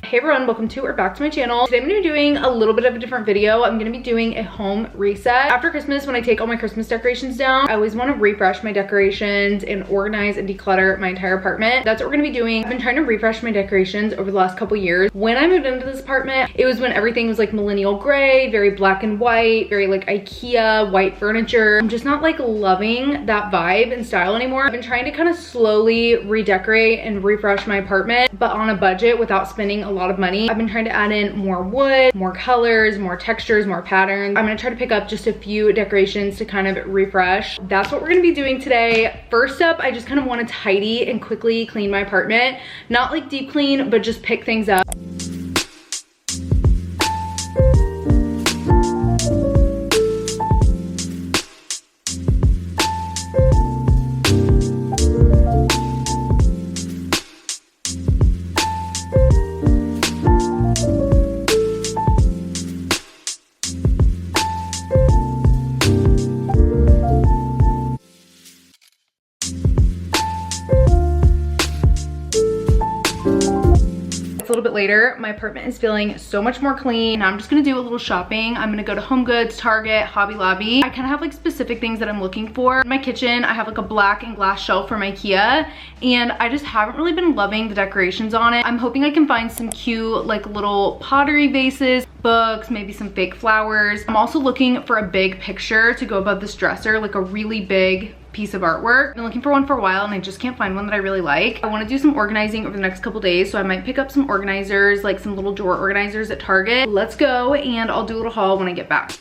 Hey everyone, welcome to or back to my channel. Today I'm gonna be doing a little bit of a different video. I'm gonna be doing a home reset. After Christmas, when I take all my Christmas decorations down, I always want to refresh my decorations and organize and declutter my entire apartment. That's what we're gonna be doing. I've been trying to refresh my decorations over the last couple years. When I moved into this apartment, it was when everything was like millennial gray, very black and white, very like IKEA, white furniture. I'm just not like loving that vibe and style anymore. I've been trying to kind of slowly redecorate and refresh my apartment, but on a budget without spending a lot of money. I've been trying to add in more wood, more colors, more textures, more patterns. I'm gonna try to pick up just a few decorations to kind of refresh. That's what we're gonna be doing today. First up, I just kind of want to tidy and quickly clean my apartment. Not like deep clean, but just pick things up. A little bit later, my apartment is feeling so much more clean. Now I'm just gonna do a little shopping. I'm gonna go to Home Goods, Target, Hobby Lobby. I kind of have like specific things that I'm looking for. In my kitchen, I have like a black and glass shelf from IKEA, and I just haven't really been loving the decorations on it. I'm hoping I can find some cute like little pottery vases, books, maybe some fake flowers. I'm also looking for a big picture to go above this dresser, like a really big piece of artwork. I've been looking for one for a while and I just can't find one that I really like. I want to do some organizing over the next couple days, so I might pick up some organizers, like some little drawer organizers at Target. Let's go, and I'll do a little haul when I get back.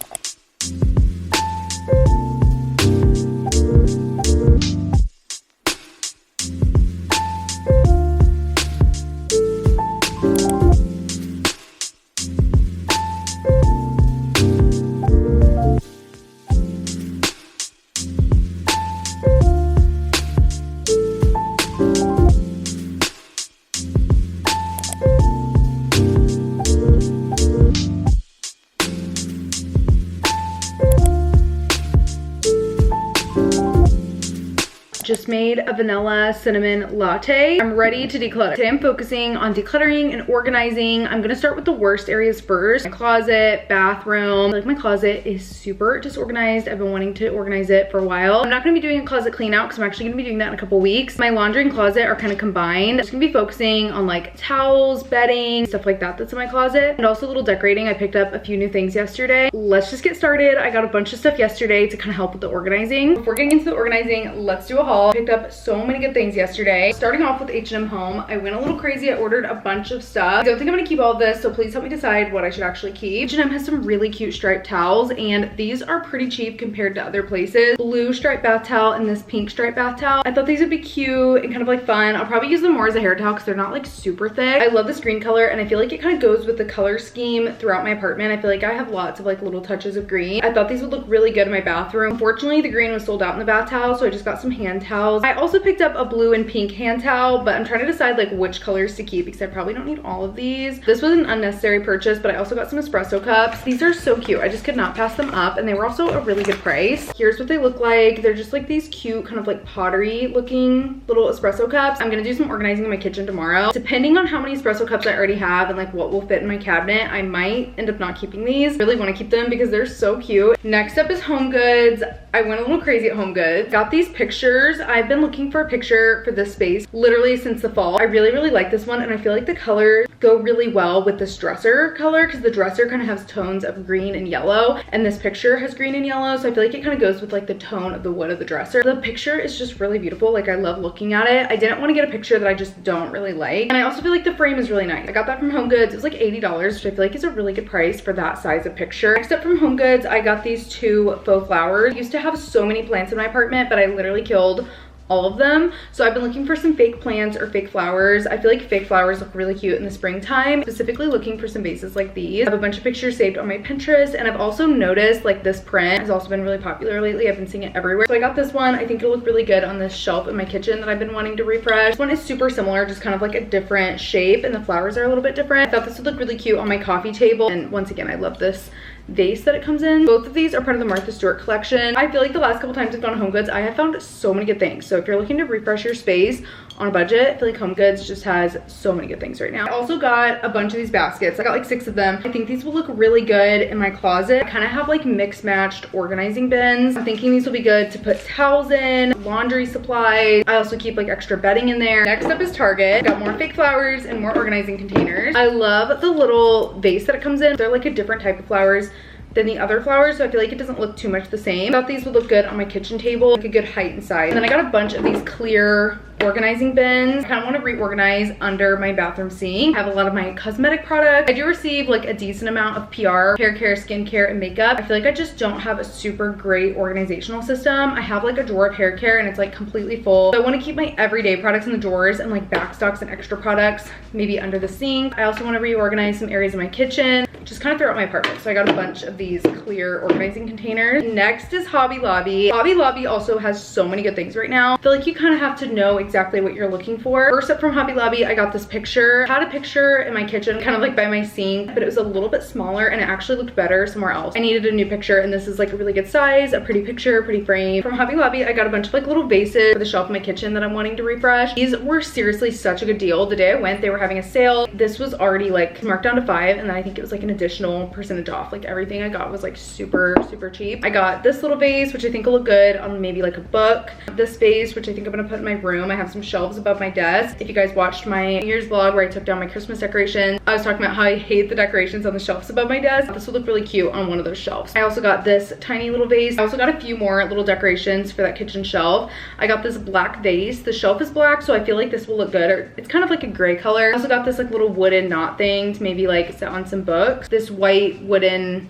Just made a vanilla cinnamon latte. I'm ready to declutter. Today I'm focusing on decluttering and organizing. I'm gonna start with the worst areas first. My closet, bathroom. Like my closet is super disorganized. I've been wanting to organize it for a while. I'm not gonna be doing a closet clean out because I'm actually gonna be doing that in a couple weeks. My laundry and closet are kind of combined. I'm just gonna be focusing on like towels, bedding, stuff like that that's in my closet. And also a little decorating. I picked up a few new things yesterday. Let's just get started. I got a bunch of stuff yesterday to kind of help with the organizing. Before getting into the organizing, let's do a haul. Picked up so many good things yesterday. Starting off with H&M Home, I went a little crazy. I ordered a bunch of stuff. I don't think I'm gonna keep all of this, so please help me decide what I should actually keep. H&M has some really cute striped towels, and these are pretty cheap compared to other places. Blue striped bath towel and this pink striped bath towel. I thought these would be cute and kind of like fun. I'll probably use them more as a hair towel because they're not like super thick. I love this green color, and I feel like it kind of goes with the color scheme throughout my apartment. I feel like I have lots of like little touches of green. I thought these would look really good in my bathroom. Unfortunately, the green was sold out in the bath towel, so I just got some hand towels. I also picked up a blue and pink hand towel, but I'm trying to decide like which colors to keep because I probably don't need all of these. This was an unnecessary purchase, but I also got some espresso cups. These are so cute. I just could not pass them up, and they were also a really good price. Here's what they look like. They're just like these cute kind of like pottery looking little espresso cups. I'm gonna do some organizing in my kitchen tomorrow. Depending on how many espresso cups I already have and like what will fit in my cabinet, I might end up not keeping these. I really want to keep them because they're so cute. Next up is Home Goods. I went a little crazy at Home Goods. Got these pictures. I've been looking for a picture for this space literally since the fall. I really like this one, and I feel like the colors go really well with this dresser color because the dresser kind of has tones of green and yellow, and this picture has green and yellow, so I feel like it kind of goes with like the tone of the wood of the dresser. The picture is just really beautiful. Like I love looking at it. I didn't want to get a picture that I just don't really like, and I also feel like the frame is really nice. I got that from Home Goods. It was like $80, which I feel like is a really good price for that size of picture. Next up from Home Goods, I got these two faux flowers. I used to have so many plants in my apartment, but I literally killed all of them. So I've been looking for some fake plants or fake flowers. I feel like fake flowers look really cute in the springtime. Specifically looking for some vases like these. I have a bunch of pictures saved on my Pinterest, and I've also noticed like this print has also been really popular lately. I've been seeing it everywhere. So I got this one. I think it'll look really good on this shelf in my kitchen that I've been wanting to refresh. This one is super similar, just kind of like a different shape, and the flowers are a little bit different. I thought this would look really cute on my coffee table, and once again, I love this vase that it comes in. Both of these are part of the Martha Stewart collection. I feel like the last couple times I've gone to Home Goods, I have found so many good things. So if you're looking to refresh your space, on a budget. I feel like Home Goods just has so many good things right now. I also got a bunch of these baskets. I got like 6 of them. I think these will look really good in my closet. I kind of have like mixed matched organizing bins. I'm thinking these will be good to put towels in, laundry supplies. I also keep like extra bedding in there. Next up is Target. Got more fake flowers and more organizing containers. I love the little vase that it comes in. They're like a different type of flowers than the other flowers, so I feel like it doesn't look too much the same. I thought these would look good on my kitchen table, like a good height and size. And then I got a bunch of these clear organizing bins. I kind of want to reorganize under my bathroom sink. I have a lot of my cosmetic products. I do receive like a decent amount of PR, hair care, skincare, and makeup. I feel like I just don't have a super great organizational system. I have like a drawer of hair care and it's like completely full. So I want to keep my everyday products in the drawers and like backstocks and extra products maybe under the sink. I also want to reorganize some areas of my kitchen, just kind of throughout my apartment. So I got a bunch of these clear organizing containers. Next is Hobby Lobby. Hobby Lobby also has so many good things right now. I feel like you kind of have to know exactly what you're looking for. First up from Hobby Lobby, I got this picture. I had a picture in my kitchen, kind of like by my sink, but it was a little bit smaller and it actually looked better somewhere else. I needed a new picture and this is like a really good size, a pretty picture, pretty frame. From Hobby Lobby, I got a bunch of like little vases for the shelf in my kitchen that I'm wanting to refresh. These were seriously such a good deal. The day I went, they were having a sale. This was already like marked down to 5 and then I think it was like an additional percentage off. Like everything I got was like super cheap. I got this little vase, which I think will look good on maybe like a book. This vase, which I think I'm gonna put in my room. I have some shelves above my desk. If you guys watched my New Year's vlog where I took down my Christmas decorations, I was talking about how I hate the decorations on the shelves above my desk. This would look really cute on one of those shelves. I also got this tiny little vase. I also got a few more little decorations for that kitchen shelf. I got this black vase. The shelf is black, so I feel like this will look good. Or it's kind of like a gray color. I also got this like little wooden knot thing to maybe like sit on some books. This white wooden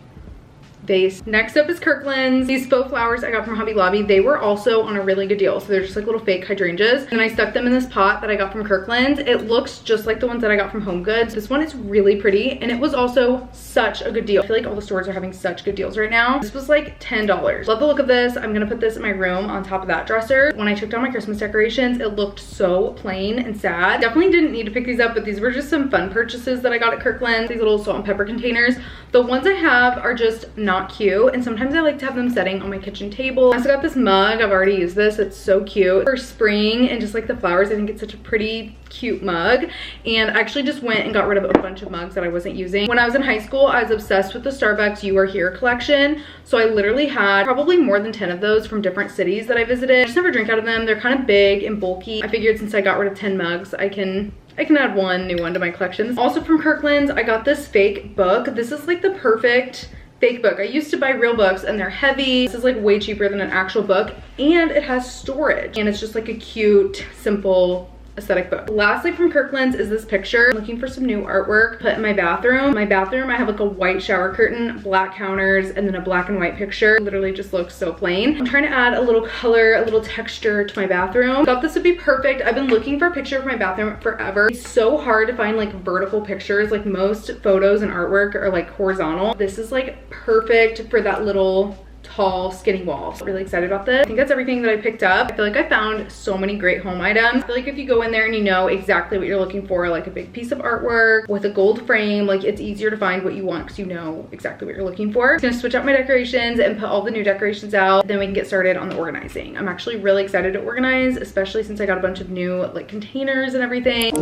vase. Next up is Kirkland's. These faux flowers I got from Hobby Lobby, they were also on a really good deal. So they're just like little fake hydrangeas. And I stuck them in this pot that I got from Kirkland's. It looks just like the ones that I got from Home Goods. This one is really pretty and it was also such a good deal. I feel like all the stores are having such good deals right now. This was like $10. Love the look of this. I'm gonna put this in my room on top of that dresser. When I took down my Christmas decorations, it looked so plain and sad. Definitely didn't need to pick these up, but these were just some fun purchases that I got at Kirkland's. These little salt and pepper containers. The ones I have are just not cute and sometimes I like to have them setting on my kitchen table. I also got this mug. I've already used this. It's so cute for spring and just like the flowers. I think it's such a pretty cute mug, and I actually just went and got rid of a bunch of mugs that I wasn't using. When I was in high school, I was obsessed with the Starbucks You Are Here collection, so I literally had probably more than 10 of those from different cities that I visited. I just never drink out of them. They're kind of big and bulky. I figured since I got rid of 10 mugs, I can add one new one to my collections. Also from Kirkland's, I got this fake book. This is like the perfect fake book. I used to buy real books and they're heavy. This is like way cheaper than an actual book and it has storage and it's just like a cute, simple aesthetic book. Lastly from Kirkland's is this picture. I'm looking for some new artwork put in my bathroom. My bathroom, I have like a white shower curtain, black counters, and then a black and white picture. Literally just looks so plain. I'm trying to add a little color, a little texture to my bathroom. Thought this would be perfect. I've been looking for a picture of my bathroom forever. It's so hard to find like vertical pictures. Like most photos and artwork are like horizontal. This is like perfect for that little tall skinny wall. So really excited about this. I think that's everything that I picked up. I feel like I found so many great home items. I feel like if you go in there and you know exactly what you're looking for, like a big piece of artwork with a gold frame, like it's easier to find what you want because you know exactly what you're looking for. I'm gonna switch out my decorations and put all the new decorations out, then we can get started on the organizing. I'm actually really excited to organize, especially since I got a bunch of new like containers and everything.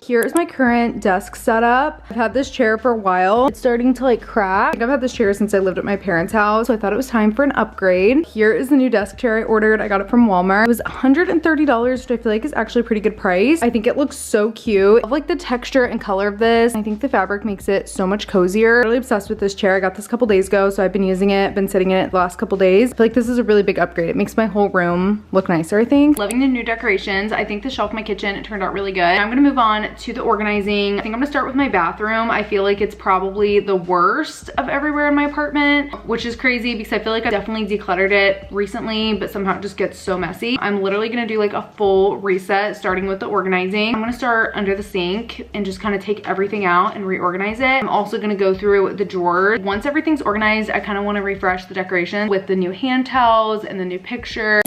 Here is my current desk setup. I've had this chair for a while. It's starting to like crack. I've had this chair since I lived at my parents' house, so I thought it was time for an upgrade. Here is the new desk chair I ordered. I got it from Walmart. It was $130, which I feel like is actually a pretty good price. I think it looks so cute. I love like the texture and color of this. I think the fabric makes it so much cozier. I'm really obsessed with this chair. I got this a couple days ago, so I've been using it, been sitting in it the last couple days. I feel like this is a really big upgrade. It makes my whole room look nicer, I think. Loving the new decorations. I think the shelf in my kitchen, it turned out really good. I'm gonna move on to the organizing. I think I'm gonna start with my bathroom. I feel like it's probably the worst of everywhere in my apartment, which is crazy because I feel like I definitely decluttered it recently, but somehow it just gets so messy. I'm literally gonna do like a full reset starting with the organizing. I'm gonna start under the sink and just kind of take everything out and reorganize it. I'm also gonna go through the drawers. Once everything's organized, I kind of want to refresh the decorations with the new hand towels and the new picture.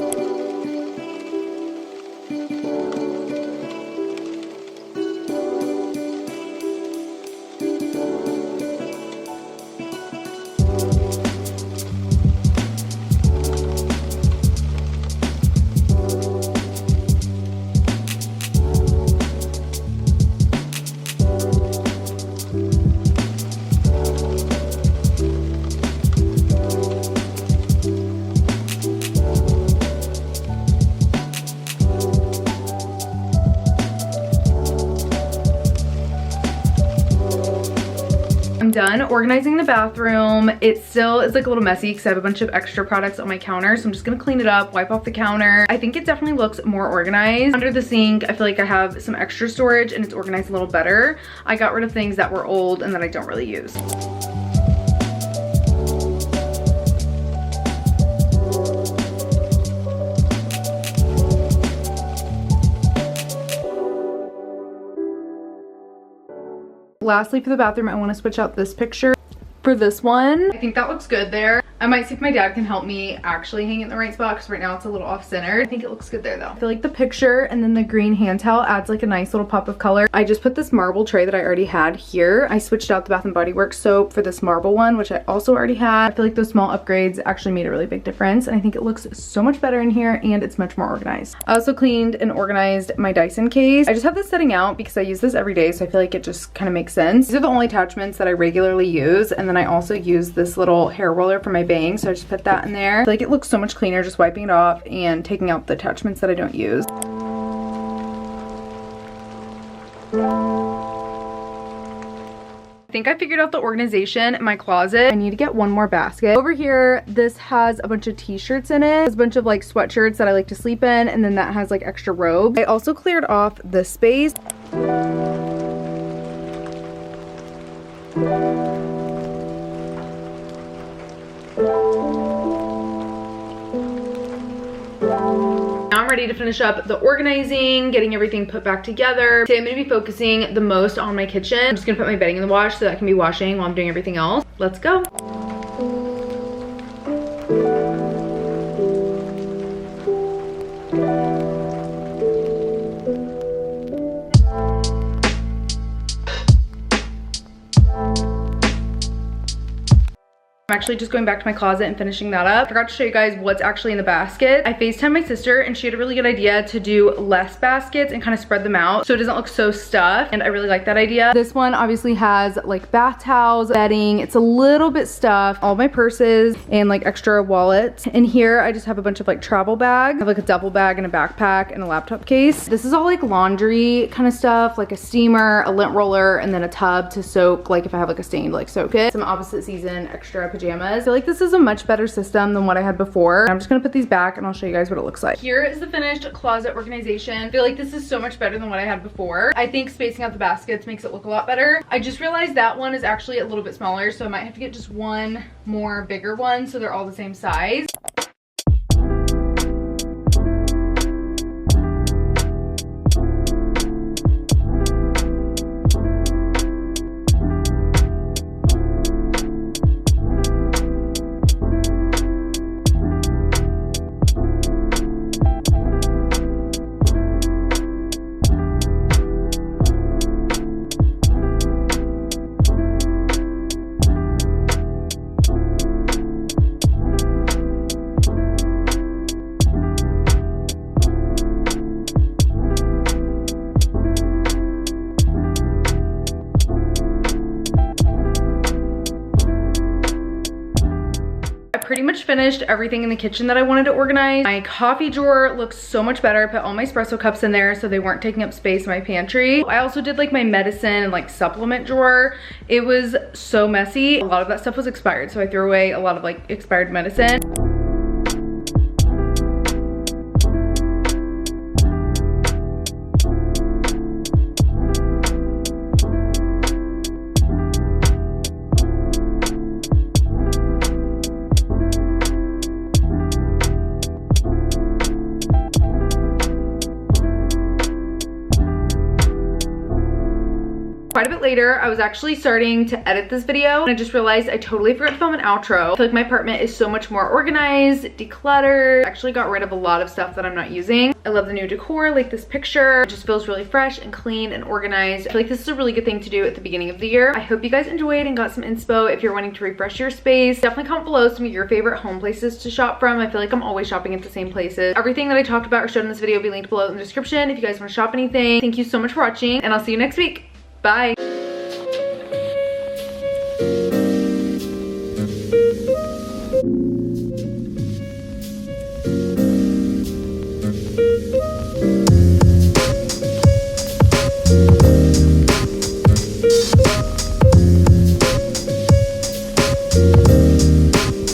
done organizing the bathroom. It still is like a little messy because I have a bunch of extra products on my counter. So I'm just gonna clean it up, wipe off the counter. I think it definitely looks more organized. Under the sink, I feel like I have some extra storage and it's organized a little better. I got rid of things that were old and that I don't really use. Lastly, for the bathroom, I want to switch out this picture for this one. I think that looks good there. I might see if my dad can help me actually hang it in the right spot because right now it's a little off-centered. I think it looks good there though. I feel like the picture and then the green hand towel adds like a nice little pop of color. I just put this marble tray that I already had here. I switched out the Bath & Body Works soap for this marble one, which I also already had. I feel like those small upgrades actually made a really big difference. And I think it looks so much better in here and it's much more organized. I also cleaned and organized my Dyson case. I just have this setting out because I use this every day, so I feel like it just kind of makes sense. These are the only attachments that I regularly use. And then I also use this little hair roller for my bangs, so I just put that in there. I feel like it looks so much cleaner just wiping it off and taking out the attachments that I don't use. I think I figured out the organization in my closet. I need to get one more basket. Over here, this has a bunch of t-shirts in it. There's a bunch of like sweatshirts that I like to sleep in, and then that has like extra robes. I also cleared off this space. Now I'm ready to finish up the organizing, getting everything put back together. Today I'm going to be focusing the most on my kitchen. I'm just going to put my bedding in the wash so that I can be washing while I'm doing everything else. Let's go. I'm actually just going back to my closet and finishing that up. I forgot to show you guys what's actually in the basket. I FaceTimed my sister and she had a really good idea to do less baskets and kind of spread them out so it doesn't look so stuffed, and I really like that idea. This one obviously has like bath towels, bedding. It's a little bit stuffed, all my purses and like extra wallets. In here I just have a bunch of like travel bags. I have like a duffel bag and a backpack and a laptop case. This is all like laundry kind of stuff, like a steamer, a lint roller, and then a tub to soak, like if I have like a stain to like soak it. Some opposite season extra pajamas. I feel like this is a much better system than what I had before. I'm just gonna put these back and I'll show you guys what it looks like. Here is the finished closet organization. I feel like this is so much better than what I had before. I think spacing out the baskets makes it look a lot better. I just realized that one is actually a little bit smaller, so I might have to get just one more bigger one so they're all the same size. Pretty much finished everything in the kitchen that I wanted to organize. My coffee drawer looks so much better. I put all my espresso cups in there so they weren't taking up space in my pantry. I also did like my medicine and like supplement drawer. It was so messy. A lot of that stuff was expired, so I threw away a lot of like expired medicine. Quite a bit later, I was actually starting to edit this video and I just realized I totally forgot to film an outro. I feel like my apartment is so much more organized, decluttered. I actually got rid of a lot of stuff that I'm not using. I love the new decor, like this picture. It just feels really fresh and clean and organized. I feel like this is a really good thing to do at the beginning of the year. I hope you guys enjoyed and got some inspo if you're wanting to refresh your space. Definitely comment below some of your favorite home places to shop from. I feel like I'm always shopping at the same places. Everything that I talked about or showed in this video will be linked below in the description if you guys want to shop anything. Thank you so much for watching and I'll see you next week. Bye.